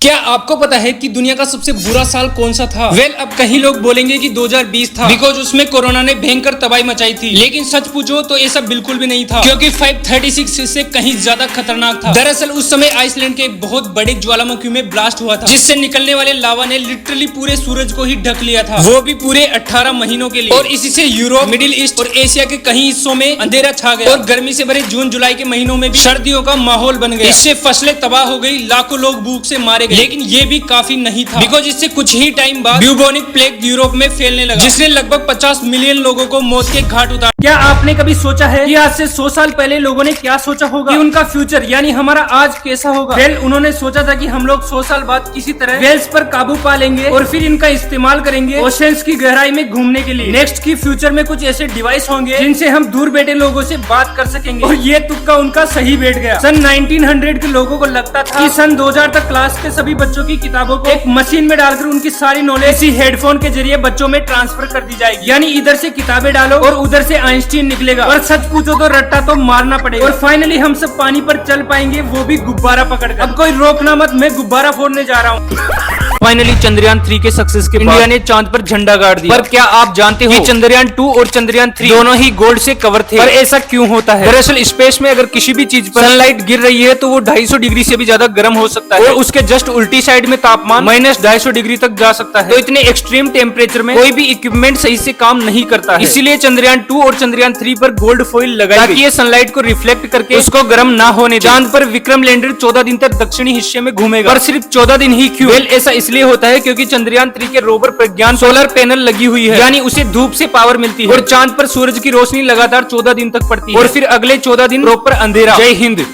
क्या आपको पता है कि दुनिया का सबसे बुरा साल कौन सा था? अब कहीं लोग बोलेंगे कि 2020 था, बिकॉज उसमें कोरोना ने भयंकर तबाही मचाई थी। लेकिन सच पूछो तो ऐसा बिल्कुल भी नहीं था, क्योंकि 536 से कहीं ज्यादा खतरनाक था। दरअसल उस समय आइसलैंड के एक बहुत बड़े ज्वालामुखी में ब्लास्ट हुआ था, जिससे निकलने वाले लावा ने लिटरली पूरे सूरज को ही ढक लिया था, वो भी पूरे 18 महीनों के लिए। और इसी से यूरोप, मिडिल ईस्ट और एशिया के कई हिस्सों में अंधेरा छा गया और गर्मी से भरे जून जुलाई के महीनों में भी सर्दियों का माहौल बन गया। इससे फसलें तबाह हो गई, लाखों लोग भूख से मारे गए। लेकिन ये भी काफी नहीं था, बिकॉज इससे कुछ ही टाइम बाद ब्यूबोनिक प्लेग यूरोप में फैलने लगा, जिसने लगभग 50 मिलियन लोगों को मौत के घाट उतारा। क्या आपने कभी सोचा है कि आज से 100 साल पहले लोगों ने क्या सोचा होगा कि उनका फ्यूचर यानी हमारा आज कैसा होगा? उन्होंने सोचा था कि हम लोग 100 साल बाद किसी तरह वेल्स पर काबू पा लेंगे और फिर इनका इस्तेमाल करेंगे ओशंस की गहराई में घूमने के लिए। नेक्स्ट की फ्यूचर में कुछ ऐसे डिवाइस होंगे जिनसे हम दूर बैठे लोगों से बात कर सकेंगे, और ये तुक्का उनका सही बैठ गया। सन 1900 के लोगों को लगता था कि सन 2000 तक क्लास के सभी बच्चों की किताबों को एक मशीन में डालकर उनकी सारी नॉलेज इसी हेडफोन के जरिए बच्चों में ट्रांसफर कर दी जाएगी, यानी इधर से किताबें डालो और उधर से आइंस्टीन निकलेगा। और सच पूछो तो रट्टा तो मारना पड़ेगा, और फाइनली हम सब पानी पर चल पाएंगे, वो भी गुब्बारा पकड़कर। अब कोई रोकना मत, मैं गुब्बारा फोड़ने जा रहा हूँ। फाइनली चंद्रयान 3 के सक्सेस के बाद इंडिया ने चांद पर झंडा गाड़ दिया। पर क्या आप जानते हो कि चंद्रयान 2 और चंद्रयान 3 दोनों ही गोल्ड से कवर थे? पर ऐसा क्यों होता है? दरअसल स्पेस में अगर किसी भी चीज पर सनलाइट गिर रही है तो वो 250 डिग्री से भी ज्यादा गर्म हो सकता है, और उसके जस्ट उल्टी साइड में तापमान -250 डिग्री तक जा सकता है। तो इतने एक्सट्रीम टेम्परेचर में कोई भी इक्विपमेंट सही से काम नहीं करता है। इसीलिए चंद्रयान 2 और चंद्रयान 3 पर गोल्ड फॉइल लगाई ताकि ये सनलाइट को रिफ्लेक्ट करके उसको गर्म ना होने दे। चांद पर विक्रम लैंडर 14 दिन तक दक्षिणी हिस्से में घूमेगा, पर सिर्फ 14 दिन ही क्यों? ऐसा इसलिए होता है क्योंकि चंद्रयान 3 के रोवर प्रज्ञान सोलर पैनल लगी हुई है, यानी उसे धूप से पावर मिलती है, और चांद पर सूरज की रोशनी लगातार 14 दिन तक पड़ती है, और फिर अगले 14 दिन प्रॉपर अंधेरा। जय हिंद।